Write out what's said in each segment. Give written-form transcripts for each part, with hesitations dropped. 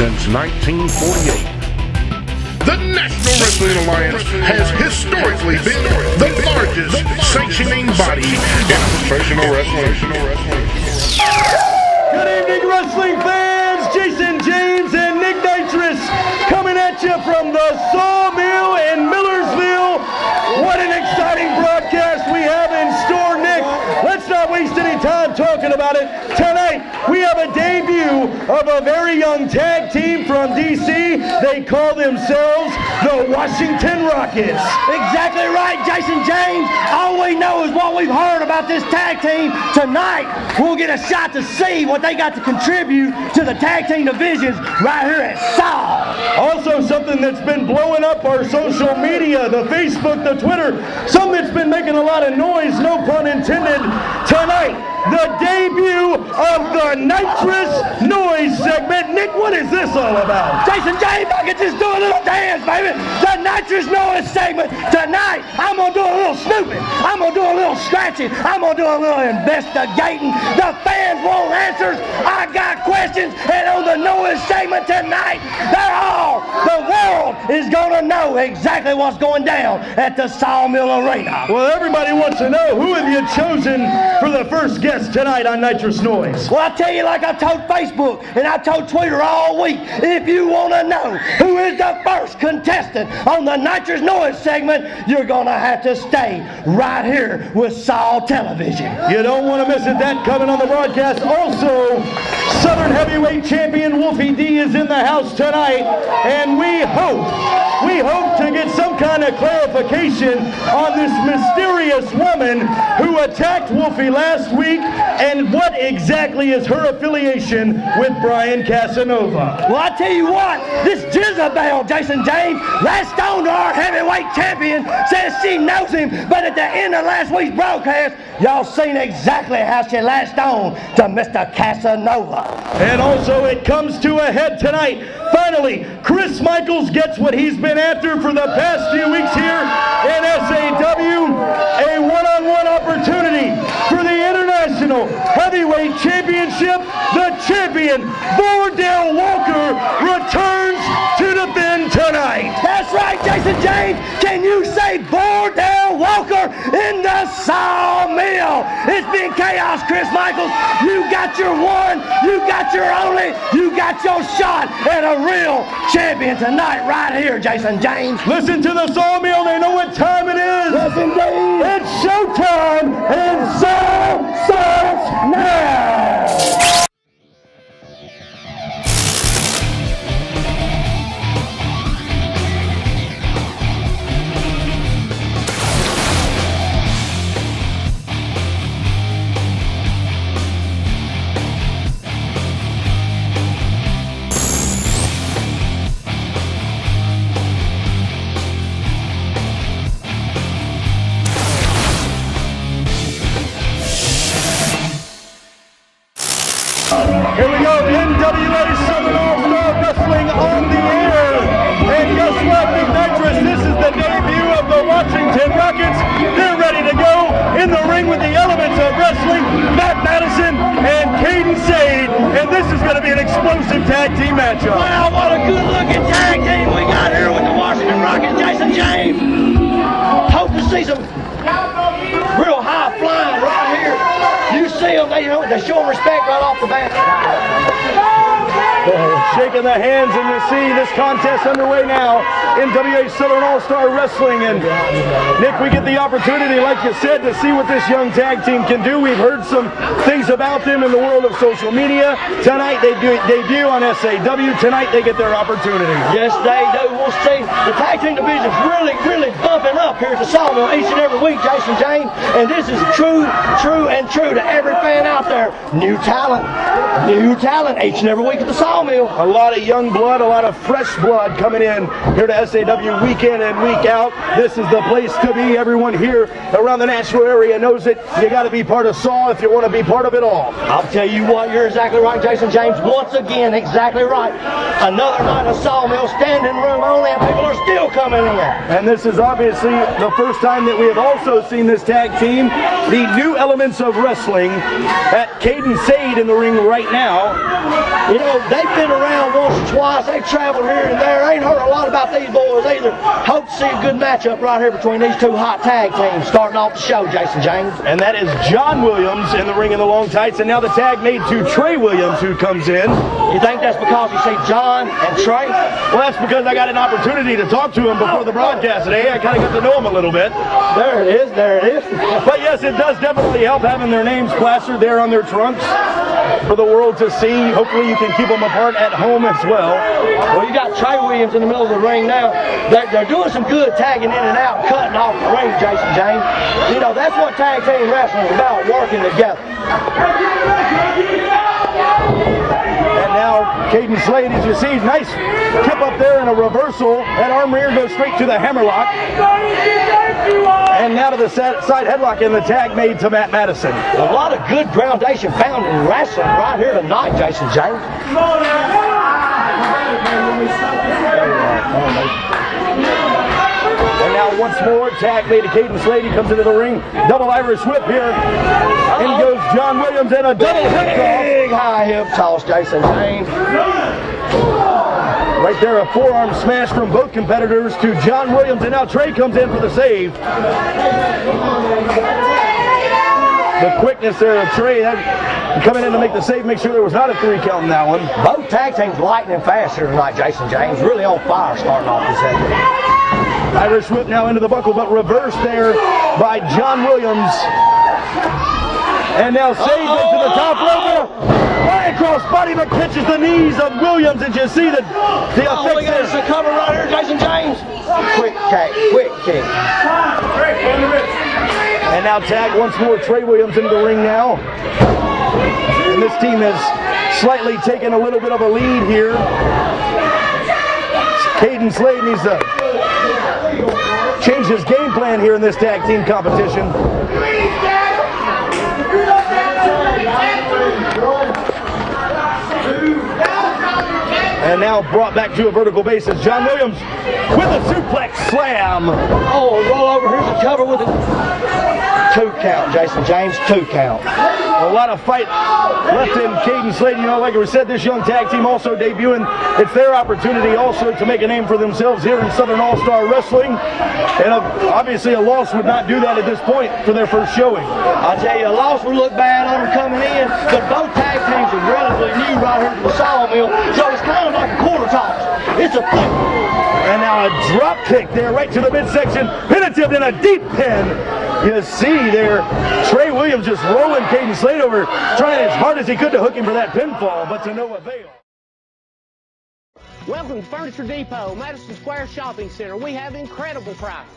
since 1948. The National Wrestling Alliance has historically been the largest sanctioning body in professional wrestling. Good evening, wrestling fans. Jason James and Nick Nitrous coming at you from the Sawmill in Millersville. What an exciting broadcast we have in store, Nick. Let's not waste any time talking about it. Tonight, we have a debut of a very young tag team from D.C. They call themselves the Washington Rockets. Exactly right, Jason James. All we know is what we've heard about this tag team. Tonight, we'll get a shot to see what they got to contribute to the tag team divisions right here at Saw. Also, something that's been blowing up our social media, the Facebook, the Twitter, something that's been making a lot of noise, no pun intended, tonight, the debut of the Nitrous Noise segment. Nick, what is this all about? Jason James, I can just do a little dance, baby. The Nitrous Noise segment. Tonight, I'm going to do a little snooping. I'm going to do a little scratching. I'm going to do a little investigating. The fans want answers. I got questions. And on the Noise segment tonight, the world is going to know exactly what's going down at the Sawmill Arena. Well, everybody wants to know, who have you chosen for the first guest tonight on Nitrous Noise? Well, I tell you, like I told Facebook and I told Twitter all week, if you want to know who is the first contestant on the Nitrous Noise segment, you're going to have to stay right here with Saw Television. You don't want to miss it. That coming on the broadcast. Also, Southern Heavyweight Champion Wolfie D is in the house tonight, and we hope to get some kind of clarification on this mysterious woman who attacked Wolfie last week, and what exactly is her affiliation with Brian Casanova. Well, I tell you what, this Jezebel, Jason James, latched on to our heavyweight champion, says she knows him, but at the end of last week's broadcast, y'all seen exactly how she latched on to Mr. Casanova. And also, it comes to a head tonight. Finally, Chris Michaels gets what he's been after for the past few weeks here in SAW, a one-on-one opportunity for the International Heavyweight Championship. The champion, Vordell Walker, returns to defend tonight. That's right, Jason James. Can you say Vordell Walker in the Sawmill? It's been chaos, Chris Michaels. You got your one, you got your only, you got your shot at a real champion tonight right here, Jason James. Listen to the Sawmill. They know what time it is. Yes, indeed. It's showtime, and Saw starts now. Here we go, NWA Southern All-Star Wrestling on the air. And guess what, Nick Nitrous? This is the debut of the Washington Rockets. They're ready to go in the ring with the elements of wrestling, Matt Madison and Caden Sade. And this is going to be an explosive tag team matchup. Wow, what a good-looking tag team we got here with the Washington Rockets, Jason James. Hope to see some real high flying right here. You see them, they show them respect right off the bat. Shaking the hands, and you see this contest underway now. NWA Southern All-Star Wrestling. And Nick, we get the opportunity, like you said, to see what this young tag team can do. We've heard some things about them in the world of social media. Tonight they debut on SAW. Tonight they get their opportunity. Yes, they do. We'll see. The tag team division's really bumping up here at the Sawmill each and every week, Jason James. And this is true to every fan out there. New talent each and every week at the Sawmill. A lot of young blood, a lot of fresh blood coming in here to SAW week in and week out. This is the place to be. Everyone here around the Nashville area knows it. You got to be part of Saw if you want to be part of it all. I'll tell you what, you're exactly right, Jason James. Once again, exactly right. Another night of Sawmill, standing room only, and people are still coming in. And this is obviously the first time that we have also seen this tag team, the new elements of wrestling, at Caden Sade in the ring right now. You know, they they've been around once or twice. They've traveled here and there. Ain't heard a lot about these boys either. Hope to see a good matchup right here between these two hot tag teams starting off the show, Jason James. And that is John Williams in the ring in the long tights, and now the tag made to Trey Williams, who comes in. You think that's because you see John and Trey? Well, that's because I got an opportunity to talk to him before the broadcast today. I kind of got to know him a little bit. There it is, there it is. But yes, it does definitely help having their names plastered there on their trunks for the world to see. Hopefully you can keep them apart at home as well. Well, you got Trey Williams in the middle of the ring now. They're doing some good tagging in and out, cutting off the ring, Jason James. You know, that's what tag team wrestling is about, working together. And now Caden Slade, as you see, nice kip up there and a reversal. That arm rear goes straight to the hammerlock. And now to the side headlock, in the tag made to Matt Madison. A lot of good groundation found in wrestling right here tonight, Jason James. And now once more, tag made to Caden Slade. He comes into the ring. Double Irish whip here. In goes John Williams and a double hip toss. Big high hip toss, Jason James. Right there, a forearm smash from both competitors to John Williams, and now Trey comes in for the save. The quickness there of Trey coming in to make the save, make sure there was not a 3 count in that one. Both tag teams lightning fast here tonight, Jason James. Really on fire starting off this segment. Irish whip now into the buckle, but reversed there by John Williams. And now saved into the top rope. Flying cross body, but catches the knees of Williams, and you see the effect there. There's the cover right here, Jason James. Quick kick, quick kick. And now tag once more, Trey Williams into the ring now. And this team has slightly taken a little bit of a lead here. Caden Slade needs to change his game plan here in this tag team competition. And now brought back to a vertical basis. John Williams with a suplex slam. Oh, roll over. Here's the cover with a 2 count, Jason James, 2 count. A lot of fight left in Caden Slade. You know, like we said, this young tag team also debuting. It's their opportunity also to make a name for themselves here in Southern All-Star Wrestling. And obviously a loss would not do that at this point for their first showing. I tell you, a loss would look bad on them coming in, but both tag teams are relatively new right here to the Sawmill, so it's kind of like a quarter toss. It's a flip. And now a drop kick there right to the midsection. Penitent in a deep pin. You see there, Trey Williams just rolling Caden Slade over, trying as hard as he could to hook him for that pinfall, but to no avail. Welcome to Furniture Depot, Madison Square Shopping Center. We have incredible prices.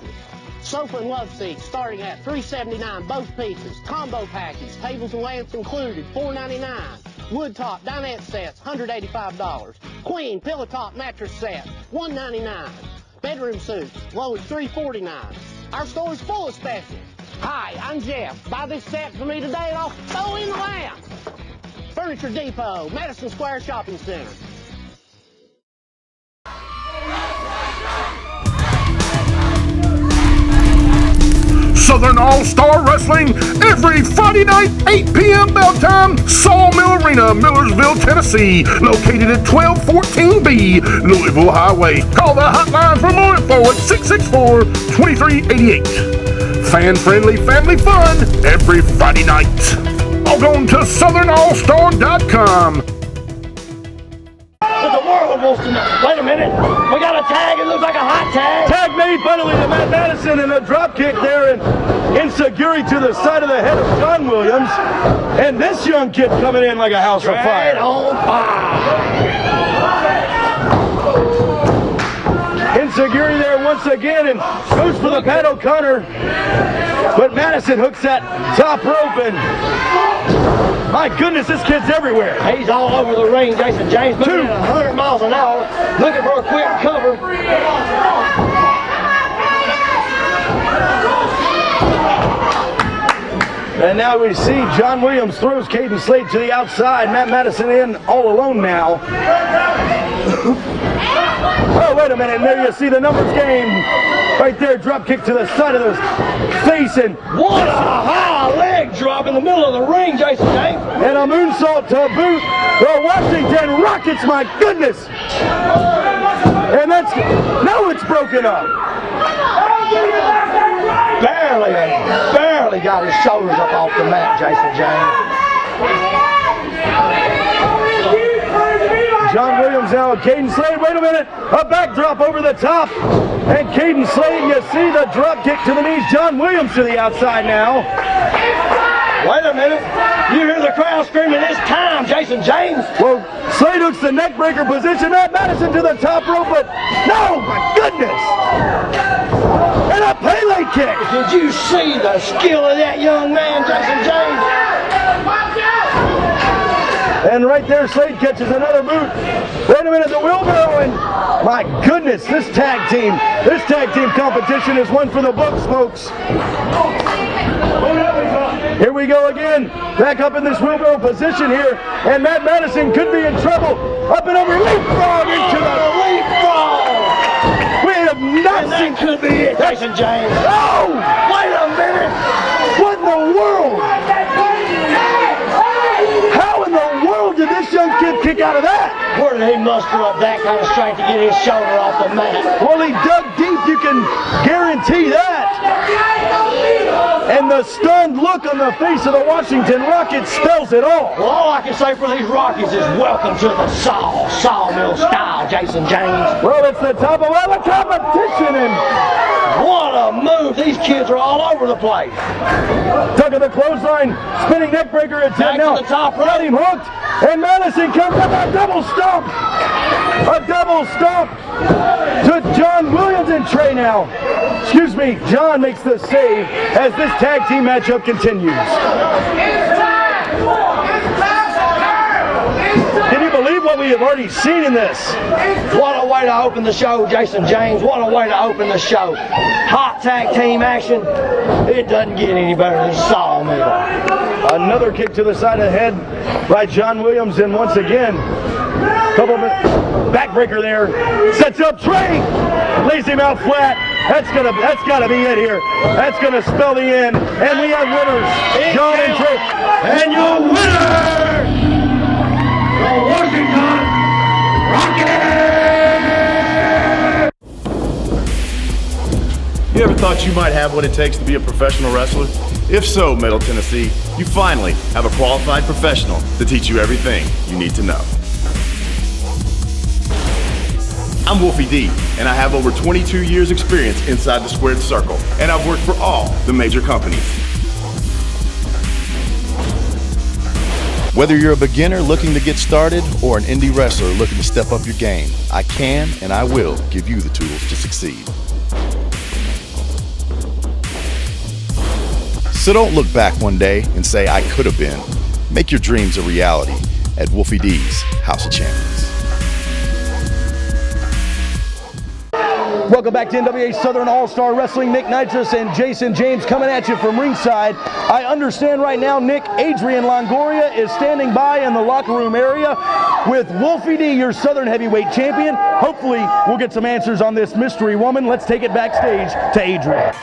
Sofa and love seats starting at $379 both pieces. Combo package, tables and lamps included, $499. Wood top dinette sets, $185. Queen pillow top mattress set, $199. Bedroom suits, low as $349. Our store is full of specials. Hi, I'm Jeff. Buy this set for me today and I'll throw in the lamp. Furniture Depot, Madison Square Shopping Center. Southern All-Star Wrestling every Friday night, 8 p.m. bell time, Sawmill Arena, Millersville, Tennessee, located at 1214B Louisville Highway. Call the hotline for more info at 664-2388. Fan-friendly family fun every Friday night. Log on to southernallstar.com. But the world wants to know. Wait a minute. We got a tag. It looks like a hot tag. Tag made finally to Matt Madison, and a drop kick there, and Inseguri to the side of the head of John Williams. And this young kid coming in like a house of fire. Right on fire. Inseguri there once again, and goes for the Pat O'Connor. But Madison hooks that top rope, and my goodness, this kid's everywhere. He's all over the ring, Jason James, moving at 100 miles an hour, looking for a quick cover. And now we see John Williams throws Caden Slade to the outside. Matt Madison in all alone now. Oh, wait a minute. And there you see the numbers game. Right there, drop kick to the side of the face. And what a high leg drop in the middle of the ring, Jason James. And a moonsault to boot. The Washington Rockets, my goodness. And that's, now it's broken up. Barely got his shoulders up off the mat, Jason James. John Williams now, Caden Slade, wait a minute, a backdrop over the top, and Caden Slade, you see the drop kick to the knees, John Williams to the outside now. Wait a minute, you hear the crowd screaming, it's time, Jason James. Well, Slade hooks the neck breaker position, Matt Madison to the top rope, but no, my goodness. And a Pele kick. Did you see the skill of that young man, Jason James? And right there, Slade catches another boot. Wait a minute, the wheelbarrow, and my goodness, this tag team competition is one for the books, folks. Here we go again, back up in this wheelbarrow position here, and Matt Madison could be in trouble. Up and over, leapfrog into the leapfrog. We have not seen. That could be it, Jason James. Oh! Wait a minute. What in the world? How in the world did this young kid kick out of that? Where did he muster up that kind of strength to get his shoulder off the mat? Well, he dug deep, you can guarantee that. And the stunned look on the face of the Washington Rockets spells it all. Well, all I can say for these Rockies is welcome to the sawmill style, Jason James. Well, it's the top of the competition, and what a move. These kids are all over the place. Tuck of the clothesline, spinning neck breaker at 10 now. To the top rope. Got him hooked, and Madison comes up a double stomp. A double stomp to John Williams and Trey now. Excuse me, John makes the save as this tag team matchup continues. Can you believe what we have already seen in this? What a way to open the show, Jason James. What a way to open the show. Hot tag team action. It doesn't get any better than Sawmill. Another kick to the side of the head by John Williams, and once again, backbreaker there. Sets up Trey. Lays him out flat. That's gotta be it here. That's gonna spell the end. And we have winners, John and Trey. And your winner, the Washington Rockets! You ever thought you might have what it takes to be a professional wrestler? If so, Middle Tennessee, you finally have a qualified professional to teach you everything you need to know. I'm Wolfie D, and I have over 22 years experience inside the squared circle, and I've worked for all the major companies. Whether you're a beginner looking to get started or an indie wrestler looking to step up your game, I can and I will give you the tools to succeed. So don't look back one day and say, I could have been. Make your dreams a reality at Wolfie D's House of Champions. Welcome back to NWA Southern All-Star Wrestling. Nick Nitrous and Jason James coming at you from ringside. I understand right now, Nick, Adrian Longoria is standing by in the locker room area with Wolfie D, your Southern Heavyweight Champion. Hopefully, we'll get some answers on this mystery woman. Let's take it backstage to Adrian.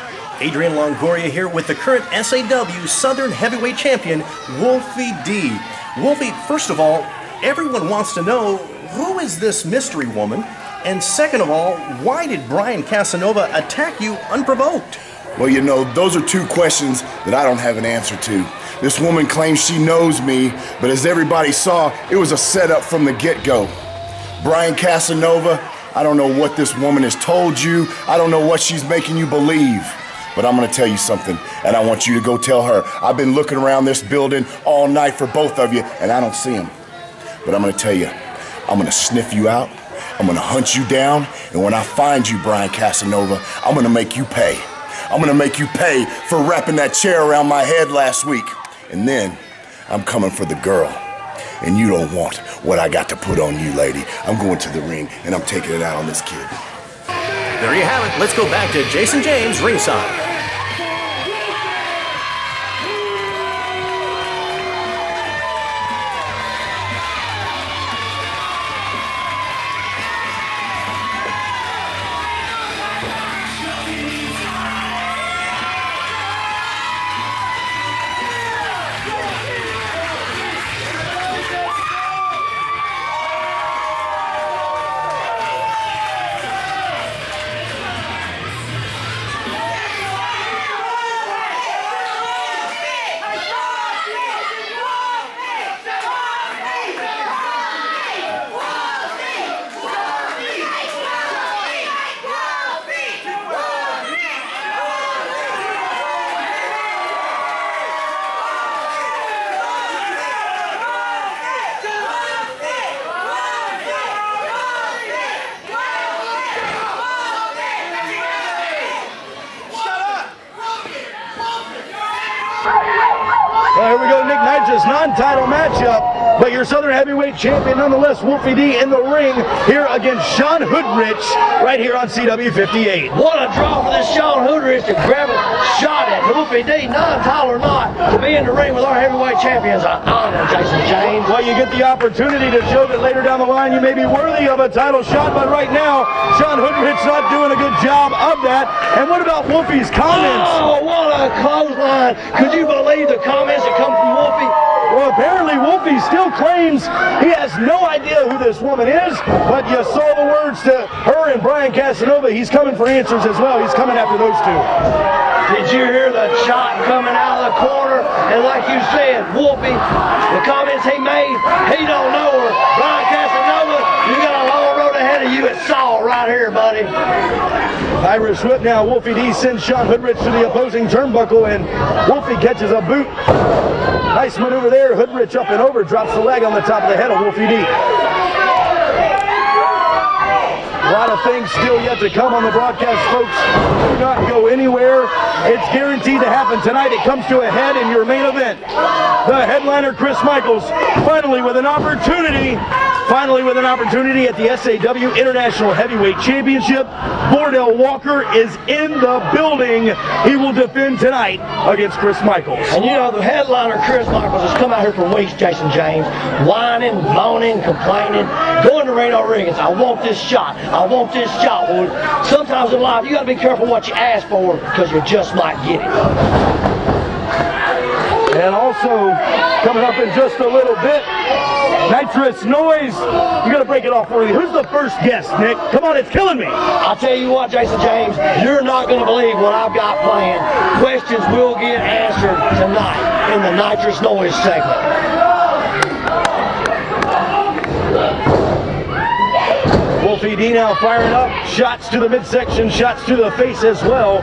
Adrian Longoria here with the current SAW Southern Heavyweight Champion, Wolfie D. Wolfie, first of all, everyone wants to know, who is this mystery woman? And second of all, why did Brian Casanova attack you unprovoked? Well, you know, those are two questions that I don't have an answer to. This woman claims she knows me, but as everybody saw, it was a setup from the get-go. Brian Casanova, I don't know what this woman has told you. I don't know what she's making you believe. But I'm gonna tell you something, and I want you to go tell her. I've been looking around this building all night for both of you, and I don't see them. But I'm gonna tell you, I'm gonna sniff you out. I'm gonna hunt you down, and when I find you, Brian Casanova, I'm gonna make you pay. I'm gonna make you pay for wrapping that chair around my head last week. And then, I'm coming for the girl. And you don't want what I got to put on you, lady. I'm going to the ring, and I'm taking it out on this kid. There you have it. Let's go back to Jason James ringside. this non-title matchup, but your Southern Heavyweight Champion nonetheless, Wolfie D, in the ring here against Sean Hoodrich right here on CW 58. What a draw for this Sean Hoodrich to grab a shot at Wolfie D, non-title or not, to be in the ring with our heavyweight champions. An honor, Jason James. Well, you get the opportunity to show that later down the line you may be worthy of a title shot, but right now, Sean Hoodrich not doing a good job of that. And what about Wolfie's comments? Oh, what a clothesline. Could you believe the comments that come from Wolfie? Well, apparently Wolfie still claims he has no idea who this woman is, but you saw the words to her and Brian Casanova. He's coming for answers as well. He's coming after those two. Did you hear the shot coming out of the corner? And like you said, Wolfie, the comments he made, he don't know her. Brian Casanova, you got a long road ahead of you. It's Saul right here, buddy. Irish whip now. Wolfie D sends Sean Hoodrich to the opposing turnbuckle, and Wolfie catches a boot. Nice maneuver there. Hoodrich up and over, drops the leg on the top of the head of Wolfie D. A lot of things still yet to come on the broadcast, folks. Do not go anywhere. It's guaranteed to happen tonight. It comes to a head in your main event. The headliner, Chris Michaels, finally with an opportunity at the SAW International Heavyweight Championship. Vordell Walker is in the building. He will defend tonight against Chris Michaels. And you know, the headliner, Chris Michaels, has come out here for weeks, Jason James, whining, moaning, complaining, going to Reno Riggins. I want this shot. I want this shot. Well, sometimes in life, you got to be careful what you ask for because you just might get it. And also, coming up in just a little bit, Nitrous Noise. You gotta break it off for me. Who's the first guest, Nick? Come on, it's killing me. I'll tell you what, Jason James, you're not gonna believe what I've got planned. Questions will get answered tonight in the Nitrous Noise segment. Wolfie D now firing up. Shots to the midsection, shots to the face as well.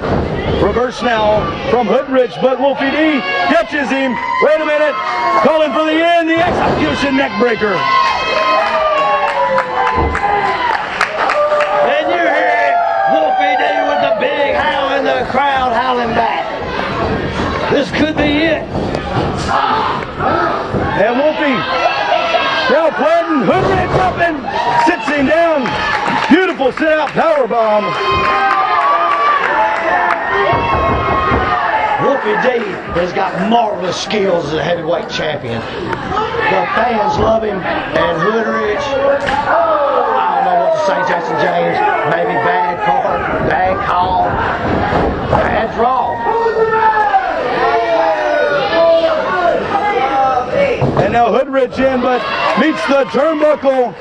Reverse now from Hoodrich, but Wolfie D catches him. Wait a minute. Calling for the end, the execution neck breaker. And you hear it, Wolfie D with the big howl and the crowd howling back. This could be it. And Wolfie now planting, Hoodrich up and sits him down. Beautiful sit-out powerbomb. Wolfie D has got marvelous skills as a heavyweight champion. The fans love him, and Hoodrich, I don't know what to say, Jason James. Maybe bad card, bad call, bad draw. And now Hoodrich in, but meets the turnbuckle.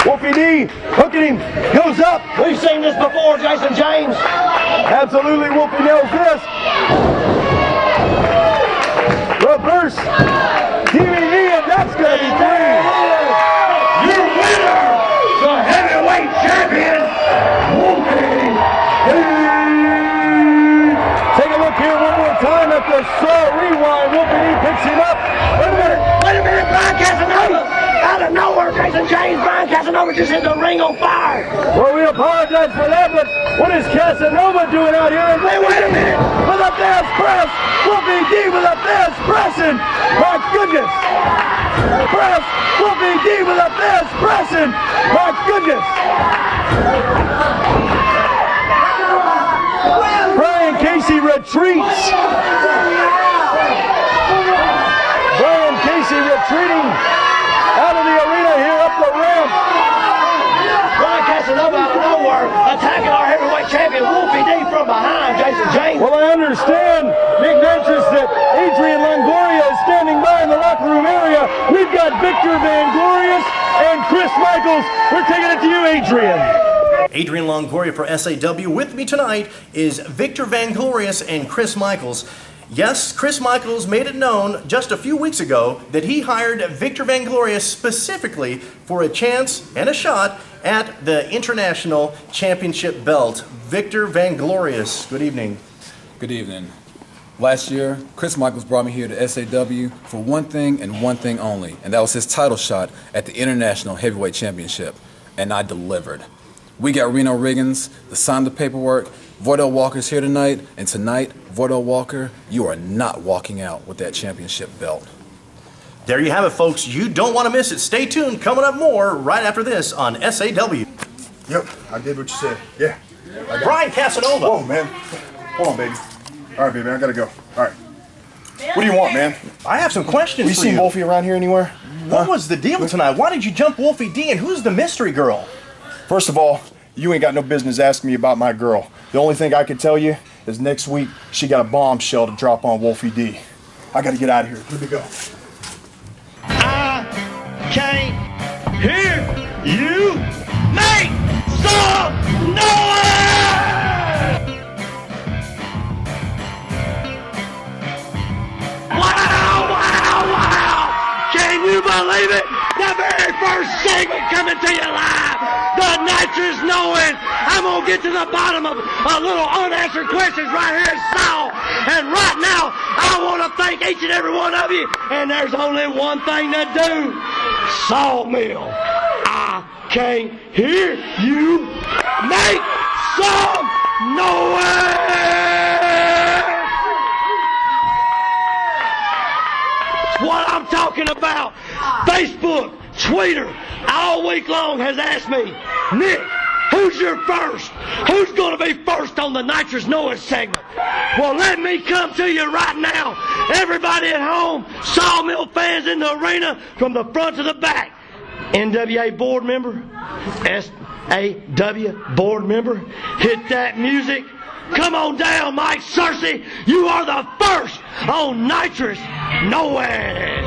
Wolfie D hooking him, goes up. We've seen this before, Jason James. Absolutely, Wolfie nails this. Reverse DVD, and that's going to be three. Your winner, the heavyweight champion, Wolfie D. Take a look here one more time at the Saw Rewind. Wolfie D picks him up. Wait a minute, Brian Casanova! Out of nowhere, Jason James, Brian Casanova just hit the ring on fire! Well, we apologize for that, but what is Casanova doing out here? Wait a minute! With a fast press! Wolfie D with a fast pressing! My goodness! Press! Wolfie D with a fast pressing! My goodness! Brian Casey retreats! Brian Casey retreating out of the arena here up the ramp. Brian Casanova out of nowhere attacking our heavyweight champion Wolfie D from behind, Jason James. Well, I understand, Nick Nitrous, that Adrian Longoria is standing by in the locker room area. We've got Victor Vanglorious and Chris Michaels. We're taking it to you, Adrian. Adrian Longoria for SAW. With me tonight is Victor Vanglorious and Chris Michaels. Yes, Chris Michaels made it known just a few weeks ago that he hired Victor Vanglorious specifically for a chance and a shot at the International Championship belt. Victor Vanglorious, good evening. Good evening. Last year, Chris Michaels brought me here to SAW for one thing and one thing only, and that was his title shot at the International Heavyweight Championship, and I delivered. We got Reno Riggins to sign the paperwork. Vordell Walker's here tonight, and tonight, Vordell Walker, you are not walking out with that championship belt. There you have it, folks. You don't want to miss it. Stay tuned. Coming up more right after this on SAW. Yep, I did what you said. Yeah. Brian Casanova. Whoa, man. Hold on, baby. All right, baby, I gotta go. All right. What do you want, man? I have some questions You for seen you. Wolfie around here anywhere? What was the deal tonight? Why did you jump Wolfie D, and who's the mystery girl? First of all, you ain't got no business asking me about my girl. The only thing I can tell you is next week she got a bombshell to drop on Wolfie D. I gotta get out of here. Let me go. I can't hear you make some noise! Wow, wow, wow! Can you believe it? The very first segment coming to you live. The Nitrous Noise. I'm going to get to the bottom of a little unanswered questions right here at Saw. And right now, I want to thank each and every one of you. And there's only one thing to do. Sawmill. I can't hear you make some noise. What I'm talking about. Facebook, Twitter, all week long has asked me, Nick, who's your first? Who's going to be first on the Nitrous Noise segment? Well, let me come to you right now. Everybody at home, Sawmill fans in the arena, from the front to the back. NWA board member, SAW board member, hit that music. Come on down, Mike Cersei. You are the first on Nitrous Noise.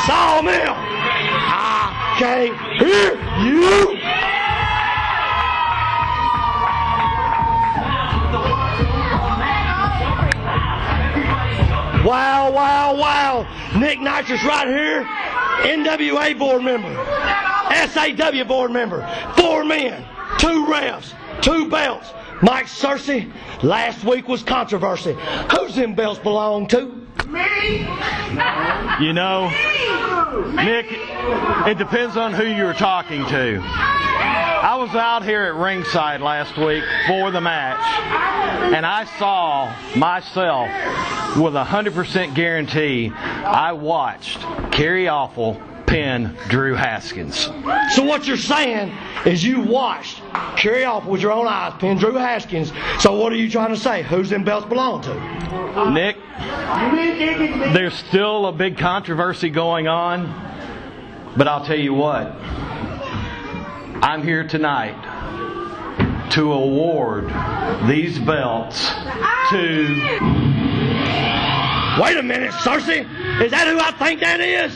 Sawmill, I can't hear you. Wow, wow, wow. Nick Nitrous right here, NWA board member, SAW board member, 4 men, 2 refs, 2 belts. Mike Cersei, last week was controversy. Who's them belts belong to? You know, Nick, it depends on who you're talking to. I was out here at ringside last week for the match, and I saw myself with 100% guarantee I watched Kerry Awful pin Drew Haskins. So what you're saying is you watched Kerry Awful with your own eyes pin Drew Haskins. So what are you trying to say? Who's them belts belong to? Nick, there's still a big controversy going on, but I'll tell you what, I'm here tonight to award these belts to... Wait a minute, Cersei. Is that who I think that is?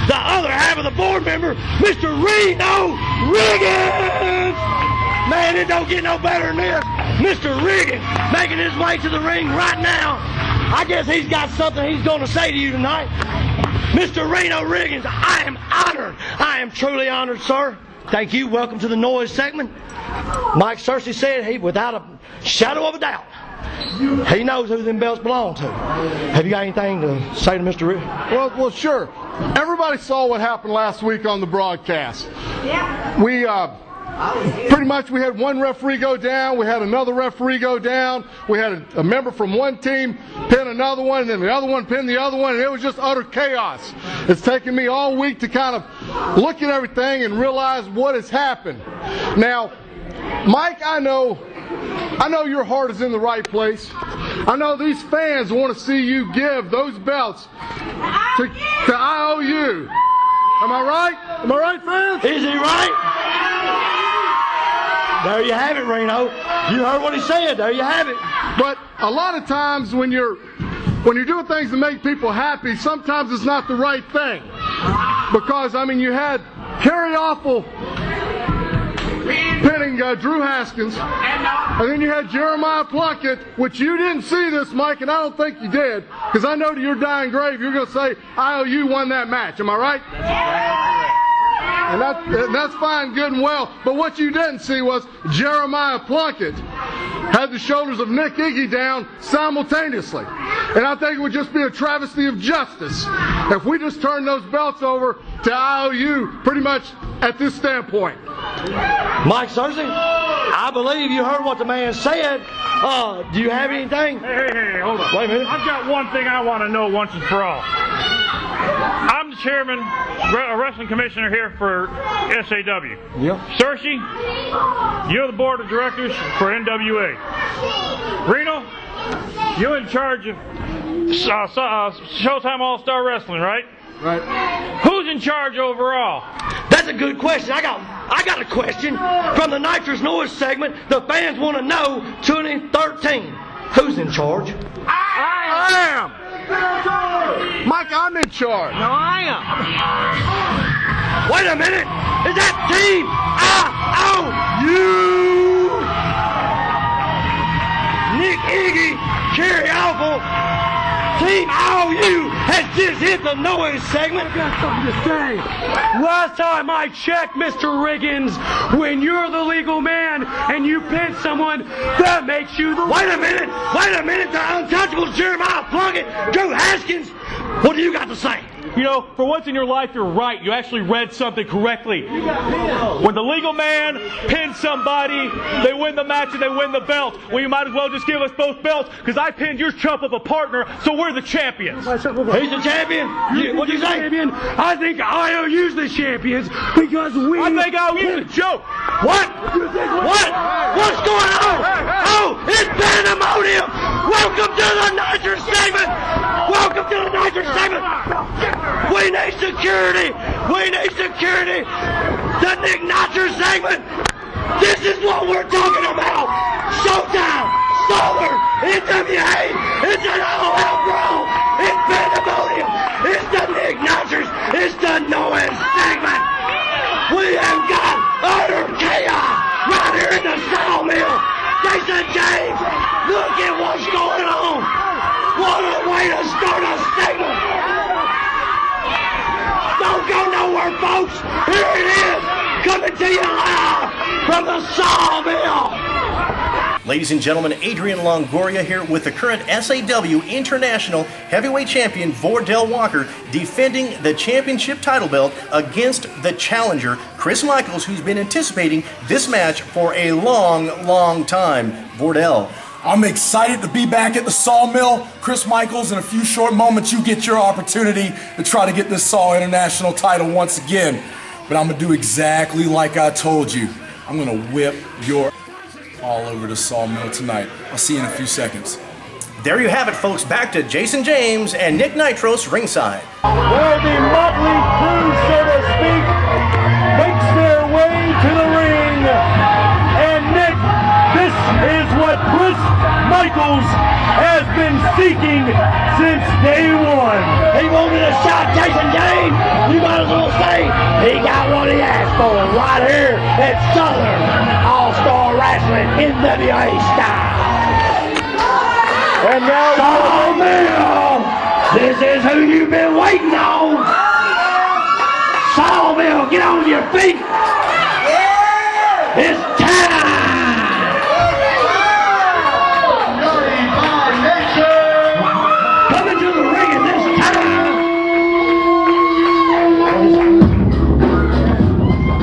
The other half of the board member, Mr. Reno Riggins! Man, it don't get no better than this. Mr. Riggins making his way to the ring right now. I guess he's got something he's going to say to you tonight. Mr. Reno Riggins, I am honored. I am truly honored, sir. Thank you. Welcome to the Noise segment. Mike Cersei said he, without a shadow of a doubt, he knows who them belts belong to. Have you got anything to say to Mr. Riggins? Well, sure. Everybody saw what happened last week on the broadcast. We pretty much we had one referee go down, we had another referee go down, we had a member from one team pin another one, and then the other one pin the other one, and it was just utter chaos. It's taken me all week to kind of look at everything and realize what has happened. Now, Mike, I know your heart is in the right place. I know these fans want to see you give those belts to IOU. Am I right? Am I right, fans? Is he right? There you have it, Reno. You heard what he said. There you have it. But a lot of times when you're doing things to make people happy, sometimes it's not the right thing. Because, I mean, you had Kerry Awful pinning Drew Haskins, and then you had Jeremiah Plunkett, which you didn't see this, Mike, and I don't think you did, because I know to your dying grave you're going to say IOU won that match. Am I right? And that's fine, good and well. But what you didn't see was Jeremiah Plunkett had the shoulders of Nick Iggy down simultaneously. And I think it would just be a travesty of justice if we just turned those belts over to IOU pretty much at this standpoint. Mike Cersei, I believe you heard what the man said. Do you have anything? Hey, hold on. Wait a minute. I've got one thing I want to know once and for all. I'm the chairman, wrestling commissioner here for SAW. Yep. Cersei, you're the board of directors for NWA. Reno, you're in charge of Showtime All-Star Wrestling, right? Right. Who's in charge overall? That's a good question. I got a question from the Nitrous Noise segment. The fans want to know 2013. Who's in charge? I am. Mike, I'm in charge. No, I am. Wait a minute. Is that Team IOU? Nick Iggy, Kerry Awful. Team IOU has just hit the noise segment. I got something to say. Last time I checked, Mr. Riggins, when you're the legal man and you pin someone, that makes you the... Wait a minute. The Untouchables, Jeremiah Plunkett, Drew Haskins. What do you got to say? You know, for once in your life, you're right. You actually read something correctly. When the legal man pins somebody, they win the match and they win the belt. Well, you might as well just give us both belts, because I pinned your chump of a partner, so we're the champions. He's the champion? What'd you say? Champion. I think IOU's the champions because we... I think IOU's a joke. What? What's going on? Oh, it's pandemonium! Welcome to the Nitrous segment! We need security! The Nick Nitrous segment! This is what we're talking about! Showtime! Southern! NWA! It's an all-out brawl! It's pandemonium! It's the Nick Nitrous! It's the Noise segment! We have got utter chaos right here in the sawmill! Jason James! Look at what's going on! What a way to start a segment! Don't go nowhere, folks! Here it is! Coming to you live from the sawmill! Ladies and gentlemen, Adrian Longoria here with the current SAW International Heavyweight Champion Vordell Walker, defending the championship title belt against the challenger Chris Michaels, who's been anticipating this match for a long time. Vordell. I'm excited to be back at the Sawmill. Chris Michaels, in a few short moments, you get your opportunity to try to get this Saw International title once again. But I'm going to do exactly like I told you. I'm going to whip your all over the Sawmill tonight. I'll see you in a few seconds. There you have it, folks. Back to Jason James and Nick Nitros ringside. Where the motley crew, so to speak, makes their way to the ring. And Nick, this is what Chris Michaels has been seeking since day one. He wanted a shot, Jason James. You might as well say he got what he asked for right here at Southern All-Star Wrestling NWA style. And now, Sawmill, this is who you've been waiting on. Sawmill, get on your feet. It's time. Coming to the ring at this time.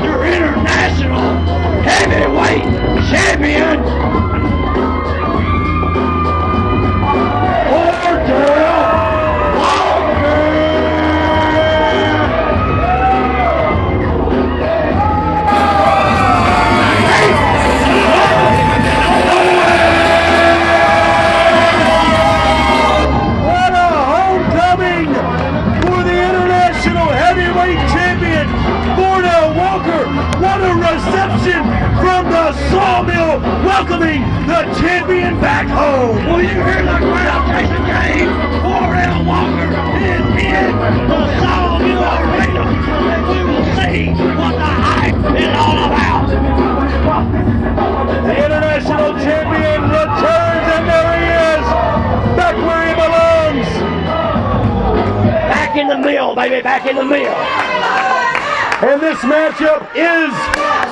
Your international heavyweight champion. Welcoming the champion back home. Will you hear the crowd, Jason James? Vordell Walker is in the Sawmill Arena, and we will see what the hype is all about. The international champion returns, and there he is, back where he belongs. Back in the mill, baby, back in the mill. And this matchup is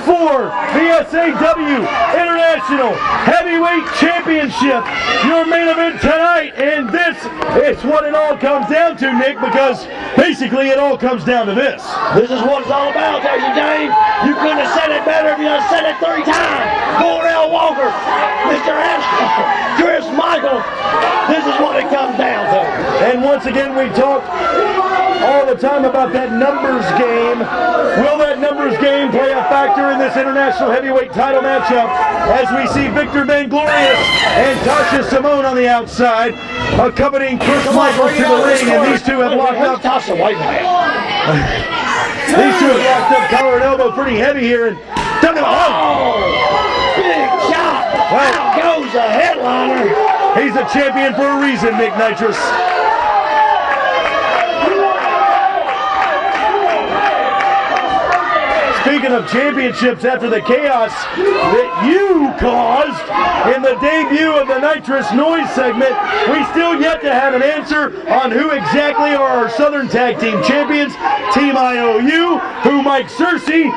for the SAW International Heavyweight Championship. Your main event tonight, and this is what it all comes down to, Nick, because basically it all comes down to this. This is what it's all about, Jason James. You couldn't have said it better if you had said it 3 times. Vordell Walker, Mr. Ashton, Chris Michaels. This is what it comes down to. And once again, we talk all the time about that numbers game. Will that numbers game play a factor in this international heavyweight title matchup as we see Victor Vainglorious and Tasha Simone on the outside, accompanying Chris Michaels to the ring, and these two have locked up. Tasha, wait a minute. These two have locked up collar and elbow pretty heavy here, and big shot. Well, out goes the headliner. He's a champion for a reason, Nick Nitrous. Speaking of championships, after the chaos that you caused in the debut of the Nitrous Noise segment, we still yet to have an answer on who exactly are our Southern Tag Team Champions. Team IOU, who Mike Searcy,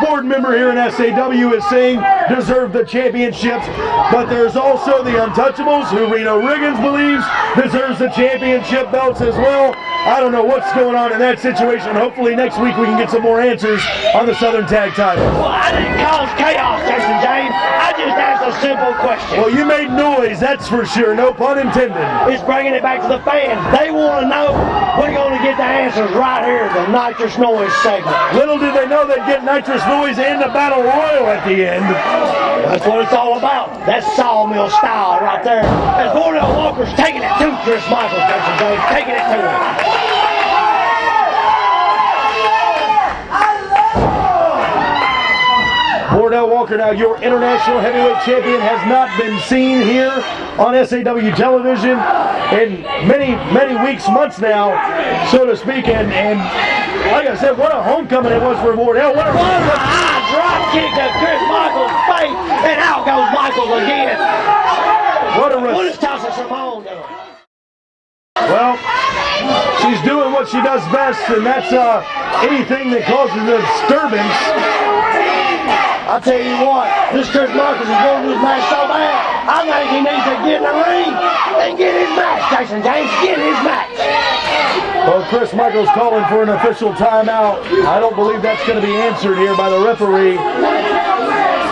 board member here in SAW, is saying deserve the championships. But there's also the Untouchables, who Reno Riggins believes deserves the championship belts as well. I don't know what's going on in that situation. Hopefully next week we can get some more answers on the Southern Tag title. Well, I didn't cause chaos, Jason James. I just asked a simple question. Well, you made noise, that's for sure. No pun intended. It's bringing it back to the fans. They want to know. We're going to get the answers right here, the Nitrous Noise segment. Little did they know they'd get Nitrous Noise and the Battle Royal at the end. That's what it's all about. That's sawmill style right there. And Vordell Walker's taking it to Chris Michaels, Jason James. Taking it to him. Vordell Walker, now your international heavyweight champion, has not been seen here on SAW television in many weeks, months now, so to speak. And like I said, what a homecoming it was for Vordell. What a high drop kick to Chris Michaels' face, and out goes Michaels again. What is Tasha Simone doing? Well, she's doing what she does best, and that's anything that causes a disturbance. I tell you what, this Chris Michaels is going to his match so bad, I think he needs to get in the ring and get his match, Jason James. Get his match. Well, Chris Michaels calling for an official timeout. I don't believe that's going to be answered here by the referee.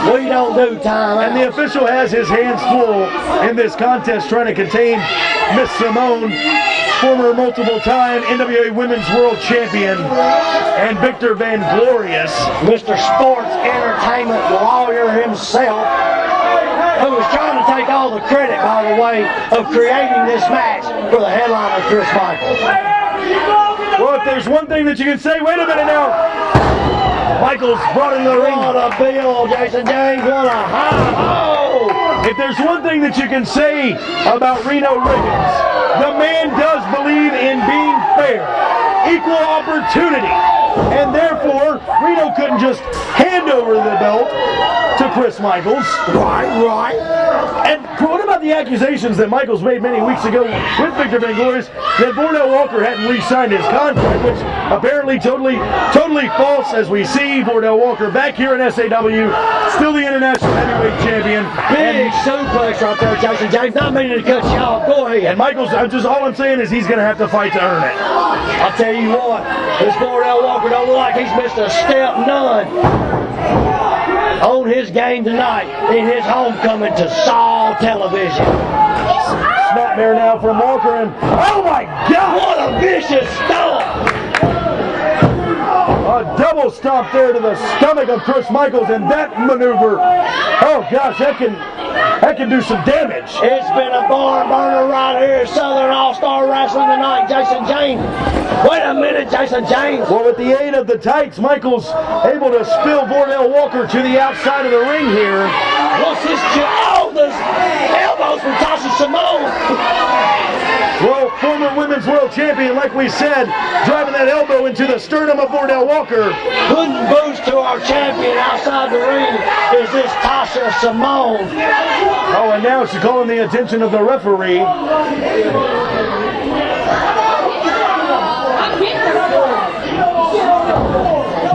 We don't do timeout. And the official has his hands full in this contest trying to contain Miss Simone, former multiple-time NWA Women's World Champion, and Victor Vainglorious, Mr. Sports Entertainment lawyer himself, who was trying to take all the credit, by the way, of creating this match for the headliner, Chris Michaels. Well, if there's one thing that you can say, wait a minute now. Michaels brought into the ring. What a bill, Jason James. What a high. If there's one thing that you can say about Reno Riggins, the man does believe in being fair, equal opportunity, and therefore Reno couldn't just hand over the belt to Chris Michaels. Right. And what about the accusations that Michaels made many weeks ago with Victor Vainglorious that Vordell Walker hadn't re-signed his contract, which apparently totally false, as we see Vordell Walker back here in SAW, still the international heavyweight champion. Big suplex right there, Jason James. Not meaning to cut you off. Go ahead. And Michaels, all I'm saying is he's going to have to fight to earn it. I'll tell you what, this Vordell Walker don't look like he's missed a step none on his game tonight in his homecoming to SAW television. Snapmare now from Walker, and oh my God! What a vicious stomp! A double stomp there to the stomach of Chris Michaels, and that maneuver, oh gosh, that can do some damage. It's been a barn burner right here, Southern All-Star Wrestling tonight, Jason James. Wait a minute, Jason James. Well, with the aid of the tights, Michaels able to spill Vordell Walker to the outside of the ring here. What's this? Oh, there's elbows from Tasha Simone. Well, former Women's World Champion, like we said, driving that elbow into the sternum of Vordell Walker. Putting boots to our champion outside the ring is this Tasha Simone. Oh, and now she's calling the attention of the referee.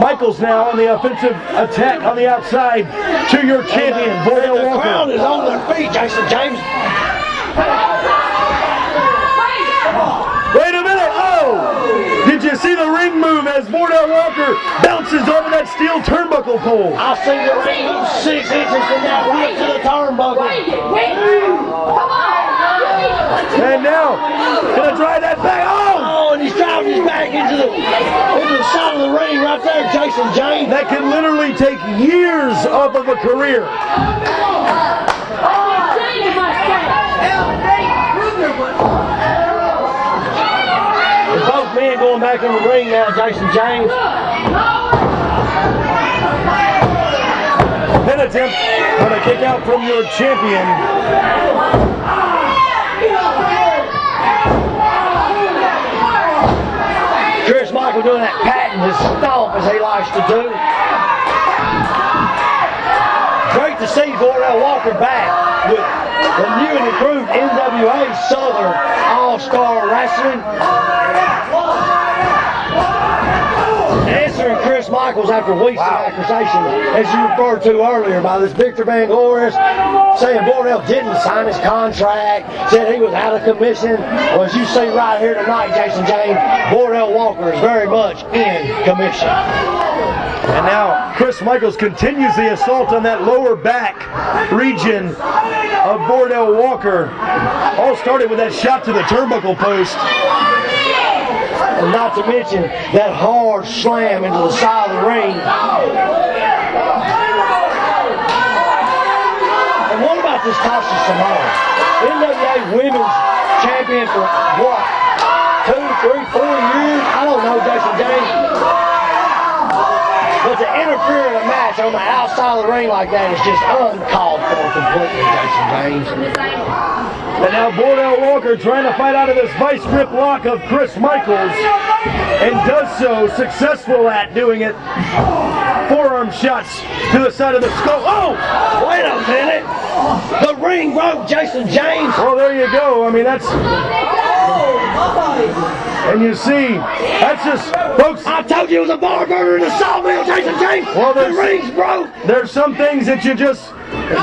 Michaels now on the offensive attack on the outside to your champion, Vordell Walker. The crowd is on their feet, Jason James. Wait a minute! Oh! Did you see the ring move as Vordell Walker bounces over that steel turnbuckle pole? I see the ring move 6 inches from that right to the turnbuckle. And now, gonna drive that back. Oh, and he's driving his back into the side of the ring right there, Jason James. That can literally take years off of a career. Both men going back in the ring now, Jason James. Pin attempt on a kick out from your champion. Chris Michael doing that patting his stomp as he likes to do. Great to see Vordell Walker back with the new and improved NWA Southern All-Star Wrestling. Answering Chris Michaels after weeks of accusations, as you referred to earlier, by this Victor Van Gores, saying Vordell didn't sign his contract, said he was out of commission. Well, as you see right here tonight, Jason James, Vordell Walker is very much in commission. And now Chris Michaels continues the assault on that lower back region of Vordell Walker. All started with that shot to the turnbuckle post. And not to mention that hard slam into the side of the ring. And what about this Tasha Simone? NWA Women's Champion for what? 2, 3, 4 years? I don't know, Jason James. But to interfere in a match on the outside of the ring like that is just uncalled for completely, Jason James. And now Vordell Walker trying to fight out of this vice grip lock of Chris Michaels, and does so, successful at doing it. Forearm shots to the side of the skull. Oh! Wait a minute! The ring broke, Jason James! Well, there you go. I mean, that's... And you see, that's just, folks... I told you it was a bar burner in the sawmill, Jason James! Well, the ring's broke! There's some things that you just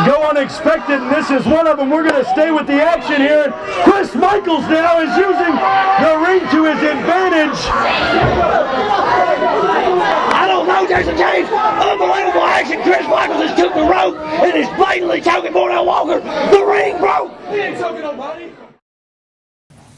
go unexpected, and this is one of them. We're going to stay with the action here. And Chris Michaels now is using the ring to his advantage. I don't know, Jason James. Unbelievable action. Chris Michaels has took the rope and is blatantly choking Vordell Walker. The ring broke. He ain't choking nobody.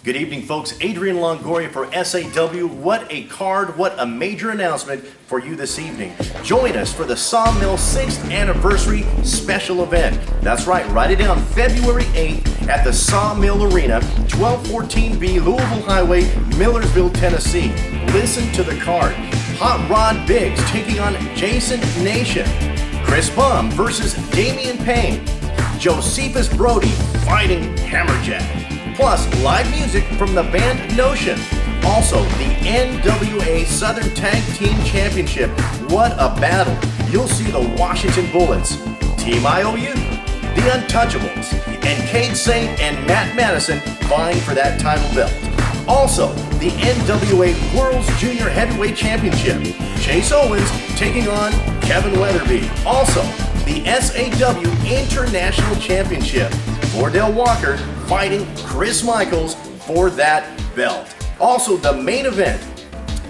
Good evening, folks. Adrian Longoria for SAW. What a card, what a major announcement for you this evening. Join us for the Sawmill 6th Anniversary Special Event. That's right, write it down, February 8th at the Sawmill Arena, 1214B Louisville Highway, Millersville, Tennessee. Listen to the card. Hot Rod Biggs taking on Jason Nation. Chris Bum versus Damian Payne. Josephus Brody fighting Hammerjack. Plus, live music from the band Notion. Also, the NWA Southern Tag Team Championship. What a battle. You'll see the Washington Bullets, Team IOU, the Untouchables, and Cade Saint and Matt Madison vying for that title belt. Also, the NWA World's Junior Heavyweight Championship. Chase Owens taking on Kevin Weatherby. Also, the SAW International Championship. Vordell Walker fighting Chris Michaels for that belt. Also, the main event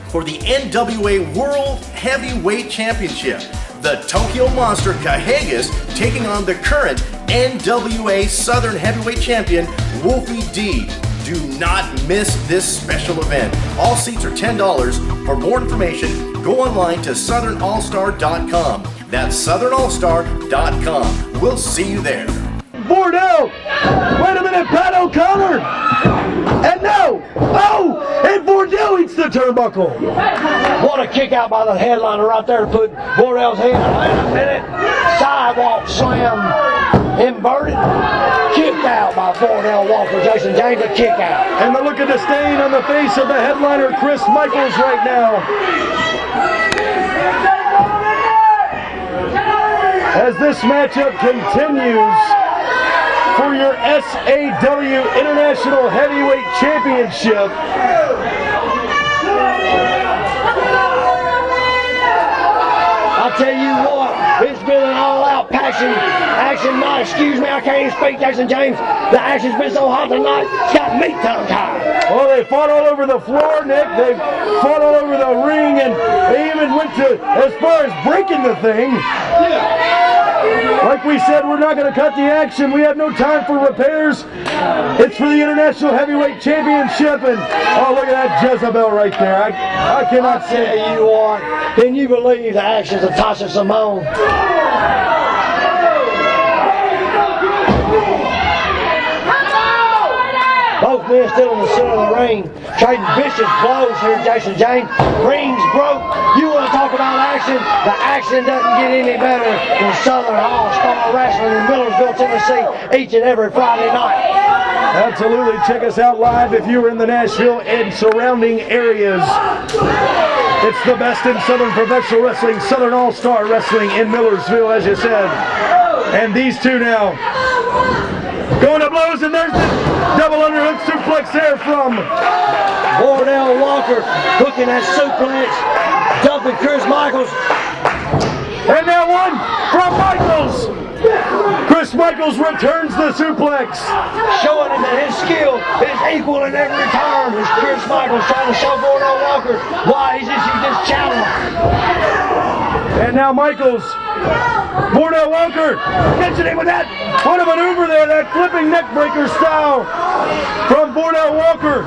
for the NWA World Heavyweight Championship. The Tokyo Monster Kahegas taking on the current NWA Southern Heavyweight Champion, Wolfie D. Do not miss this special event. All seats are $10. For more information, go online to southernallstar.com. That's southernallstar.com. We'll see you there. Vordell! Wait a minute, Pat O'Connor! And no! Oh! And Vordell eats the turnbuckle! What a kick out by the headliner right there to put Vordell's head. Wait a minute! Sidewalk slam inverted. Kicked out by Vordell Walker. Jason James, a kick out. And the look of disdain on the face of the headliner, Chris Michaels, right now. As this matchup continues for your SAW International Heavyweight Championship. action night. Excuse me, I can't even speak, Jason James. The action's been so hot tonight, it's got me tongue-tied. Well, they fought all over the floor, Nick. They fought all over the ring, and they even went to as far as breaking the thing. Like we said, we're not going to cut the action. We have no time for repairs. It's for the International Heavyweight Championship, and oh, look at that Jezebel right there. I cannot say. Tell you what, can you believe the actions of Tasha Simone? Both men still in the center of the ring, trading vicious blows here, Jason James. Rings broke. You want to talk about action? The action doesn't get any better than Southern All-Star Wrestling in Millersville, Tennessee, each and every Friday night. Absolutely. Check us out live if you are in the Nashville and surrounding areas. It's the best in Southern professional wrestling, Southern All-Star Wrestling in Millersville, as you said. And these two now going to blows, and there's the double underhook suplex there from Vordell Walker hooking that suplex, dumping Chris Michaels. And now one from Michaels. Chris Michaels returns the suplex, showing him that his skill is equal in every turn. As Chris Michaels trying to show Vordell Walker why he's issued this challenge. And now Michaels, Vordell Walker catching him with that, what a maneuver there, that flipping neck breaker style from Vordell Walker,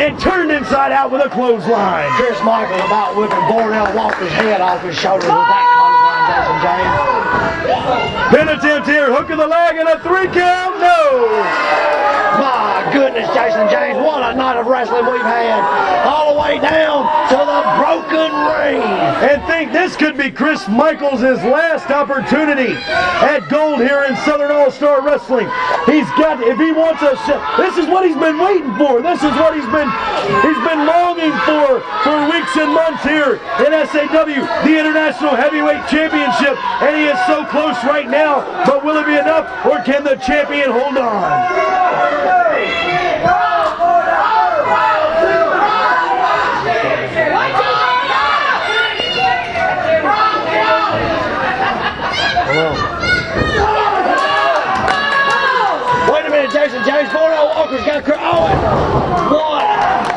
and turned inside out with a clothesline. Chris Michaels about whipping Vordell Walker's head off his shoulders with that clothesline, Jason James. Pin attempt here, hook of the leg and a 3 count, no! My goodness, Jason James, what a night of wrestling we've had. All the way down to the broken ring. And think this could be Chris Michaels' last opportunity at gold here in Southern All-Star Wrestling. He's got, if he wants a shot, this is what he's been waiting for. This is what he's been longing for weeks and months here in SAW, the International Heavyweight Championship. And he is so close right now, but will it be enough, or can the champion hold on? Wait a minute, Jason James. Vordell Walker's got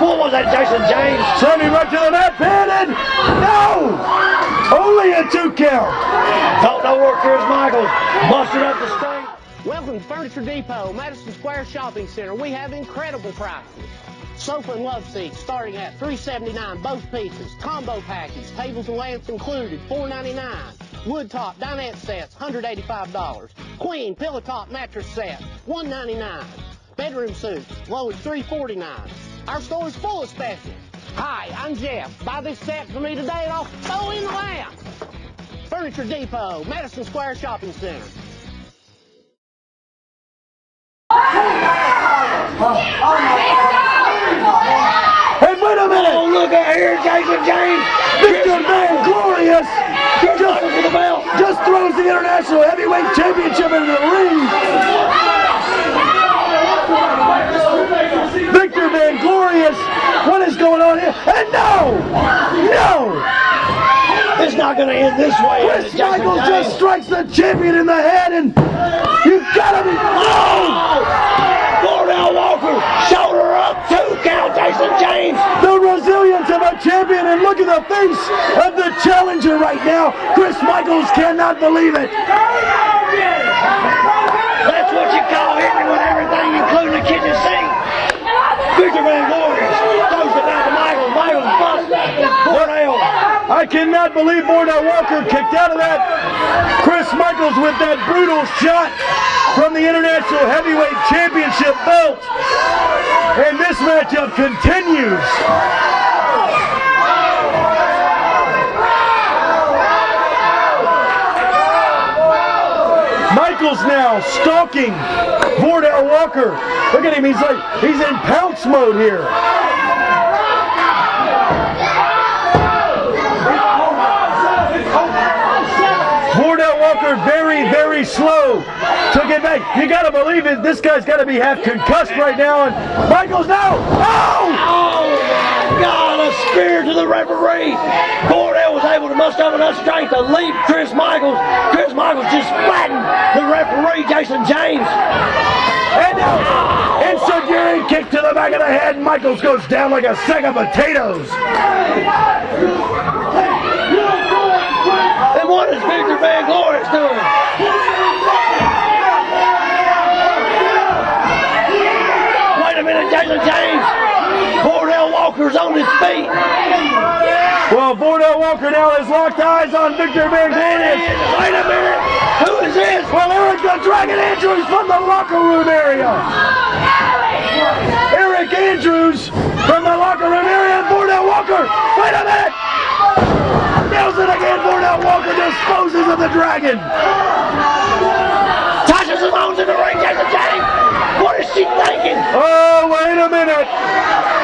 what was that, Jason James? Send him right to the mat, pin, and no! Only a 2 count. Don't know where Chris Michaels mustered up the strength. Welcome to Furniture Depot, Madison Square Shopping Center. We have incredible prices. Sofa and love seats starting at $379 both pieces. Combo package, tables and lamps included, $499. Wood top dinette sets, $185. Queen pillow top mattress set, $199. Bedroom suits, low as $349. Our store is full of specials. Hi, I'm Jeff. Buy this set for me today and I'll throw in the lamp. Furniture Depot, Madison Square Shopping Center. Hey, wait a minute! Oh, look at here, Jason James! Mr. Van Glorious just throws the International Heavyweight Championship into the ring. Victor Van Glorious, what is going on here? And no! It's not going to end this way. Chris Michaels just strikes the champion in the head, and you've got to be... No! Vordell Walker, shoulder up, 2 count, Jason James. The resilience of a champion, and look at the face of the challenger right now. Chris Michaels cannot believe it. That's what you call hitting with everything, including the kitchen sink. Victor Van Glorious throws it down to Michaels. Michaels busts Vordell. I cannot believe Vordell Walker kicked out of that. Chris Michaels with that brutal shot from the International Heavyweight Championship belt. And this matchup continues. Michaels now stalking Vordell Walker. Look at him, he's in pounce mode here. Vordell Walker very slow to get back. You got to believe it. This guy's got to be half concussed right now. And Michaels now. Oh! Oh my God! A spear to the referee. Vordell was able to muster up enough strength to leap Chris Michaels. Chris Michaels just flattened the referee, Jason James. And now, insecurity kick to the back of the head. Michaels goes down like a sack of potatoes. And what is Victor Van Glorious doing? Wait a minute, Jason James. Vordell Walker's on his feet. Well, Vordell Walker now has locked eyes on Victor Van Glorious. Wait a minute. Who is this? Well, Eric the Dragon Andrews from the locker room area. Eric Andrews from the locker room area and Vordell Walker. Wait a minute. Nails it again. Vordell Walker disposes of the Dragon. Tasha Simone's in the ring, Jason James. What is she thinking? Oh, wait a minute.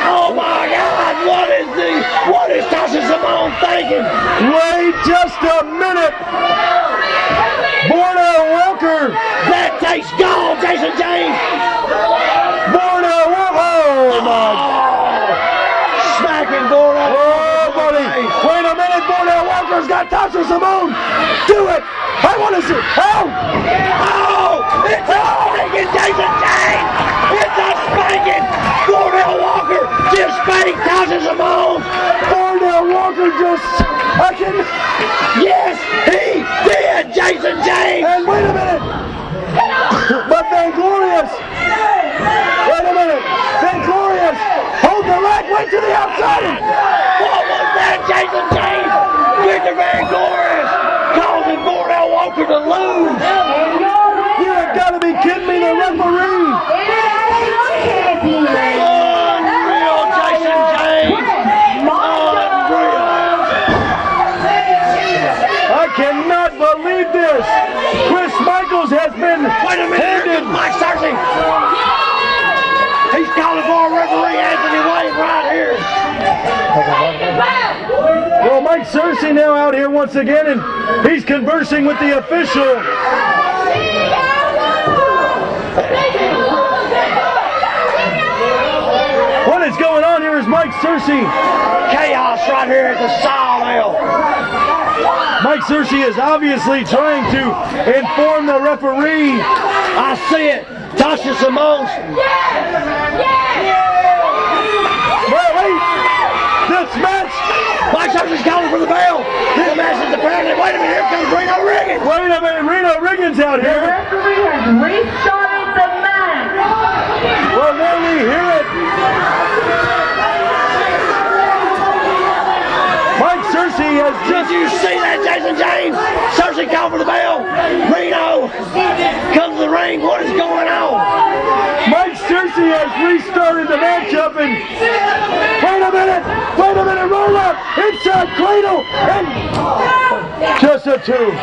Oh my God, what is Tasha Simone thinking? Wait just a minute. Vordell Walker. That takes gone, Jason James. Vordell Walker. Oh my. Smacking Vordell. Oh, buddy. Wait a minute. Vordell Walker's got Tasha Simone. Do it. I want to see. Oh. Oh, it's a spanking, Jason James. It's a spanking. Vordell Walker just spanked Tasha Simone. Vordell Walker just. I can. Yes, he did, Jason James. And wait a minute. But Van Glorious. Wait a minute. Van Glorious. Hold the leg. Wait to the outside. What was that, Jason James? Victor Van Glorious causing Vordell Walker to lose. You have got to be kidding me, the referee. Unreal, Jason James. Unreal. I cannot believe this. Chris Michaels has been handed. Mike Cersei. He's calling for a referee, Anthony Wayne, right here. Well, Mike Cersei now out here once again, and he's conversing with the official. What is going on here is Mike Cersei. Chaos right here at the sawmill. Mike Cersei is obviously trying to inform the referee. I see it. Tasha Simone. Wait. This match. Mike Cersei's calling for the bell. This match is apparently. Wait a minute. Here comes Reno Riggins. Wait a minute. Reno Riggins out here. The referee has restarted the match. Well, there we hear it. Mike Cersei has just... Did you see that, Jason James? Cersei called for the bell. Reno comes to the ring. What is going on? Mike Cersei has restarted the matchup and... Wait a minute. Roll up. Inside cradle. And... Just a two.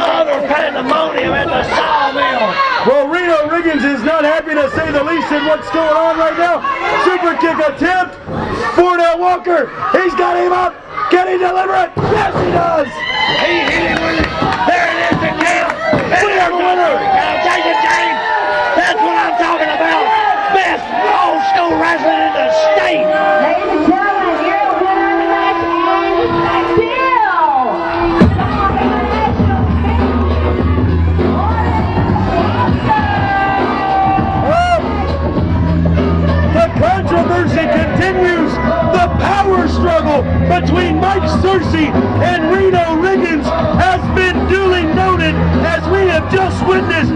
Utter pandemonium at the sawmill. Well, Reno Riggins is not happy to say the least in what's going on right now. Super kick attempt. Vordell Walker. He's got him up. Can he deliver it? Yes, he does. He hit him with it. There it is, the count. We have a winner. Jason James. That's what I'm talking about. Best old school wrestling in the state. Ladies and gentlemen, here the winner of the match is Bill. The controversy continues. The power struggle between Mike Cersei and Reno Riggins has been duly noted, as we have just witnessed.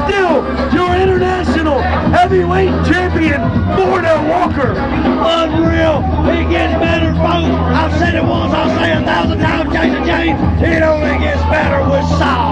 Still, your international heavyweight champion, Vordell Walker. Unreal. He gets better, folks. I've said it once, I'll say 1,000 times, Jason James. It only gets better with Saul.